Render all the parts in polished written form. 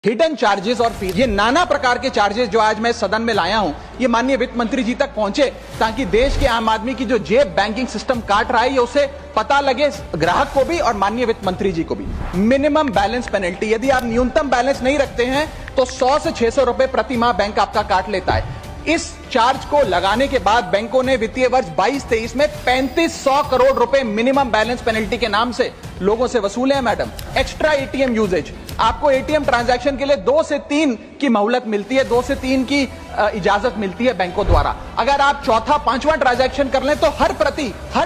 Hidden charges और fees, ये नाना प्रकार के चार्जेस जो आज मैं सदन में लाया हूं, ये माननीय वित्त मंत्री जी तक पहुंचे ताकि देश के आम आदमी की जो जेब बैंकिंग सिस्टम काट रहा है ये उसे पता लगे, ग्राहक को भी और माननीय वित्त मंत्री जी को भी। मिनिमम बैलेंस पेनल्टी, यदि आप न्यूनतम बैलेंस नहीं रखते हैं तो 100 से 600 रुपए प्रति माह बैंक आपका काट लेता है। इस चार्ज को लगाने के बाद बैंकों ने वित्तीय वर्ष 22-23 में 3500 करोड़ रुपए मिनिमम बैलेंस पेनल्टी के नाम से लोगों से वसूले हैं। मैडम, एक्स्ट्रा एटीएम यूजेज, आपको एटीएम ट्रांजैक्शन के लिए 2 से 3 की मोहलत मिलती है, 2 से 3 की इजाजत मिलती है बैंकों द्वारा। अगर आप चौथा 5वां ट्रांजैक्शन कर लें तो हर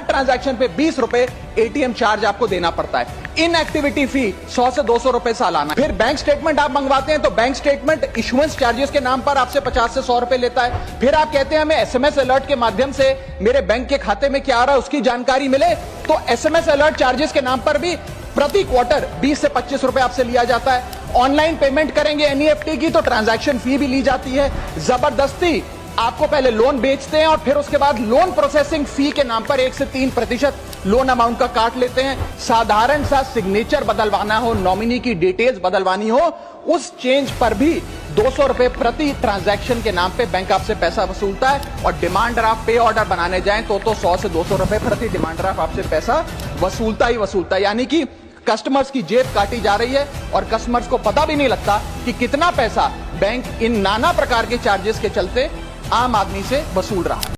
ट्रांजैक्शन पे 20 रुपए एटीएम चार्ज आपको देना पड़ता है। इनएक्टिविटी फी 100 से 200 रुपए सालाना। फिर बैंक स्टेटमेंट आप मंगवाते हैं तो बैंक स्टेटमेंट इशुएंस चार्जेस के नाम पर आपसे 50 से 100 रुपए लेता है। फिर आप कहते हैं हमें एसएमएस अलर्ट के माध्यम से मेरे बैंक के खाते में क्या आ रहा है उसकी जानकारी मिले, तो एसएमएस अलर्ट चार्जेस के नाम पर भी प्रति क्वार्टर 20 से 25 रुपए आपसे लिया जाता है। ऑनलाइन पेमेंट करेंगे एनईएफटी की तो ट्रांजैक्शन फी भी ली जाती है। जबरदस्ती आपको पहले लोन बेचते हैं और फिर उसके बाद लोन प्रोसेसिंग फी के नाम पर 1 से 3% लोन अमाउंट का काट लेते हैं। साधारण सा सिग्नेचर बदलवाना हो, नॉमिनी की डिटेल्स बदलवानी हो, उस चेंज पर भी 200 रुपए प्रति ट्रांजैक्शन के नाम पे बैंक आपसे पैसा वसूलता है। और डिमांड ड्राफ्ट पे ऑर्डर बनाने जाएं तो 100 से 200 रुपए प्रति डिमांड ड्राफ्ट आपसे पैसा वसूलता ही वसूलता है। यानी कि कस्टमर्स की जेब काटी जा रही है और कस्टमर्स को पता भी नहीं लगता कि कितना पैसा बैंक इन नाना प्रकार के चार्जेस के चलते आम आदमी से वसूल रहा है।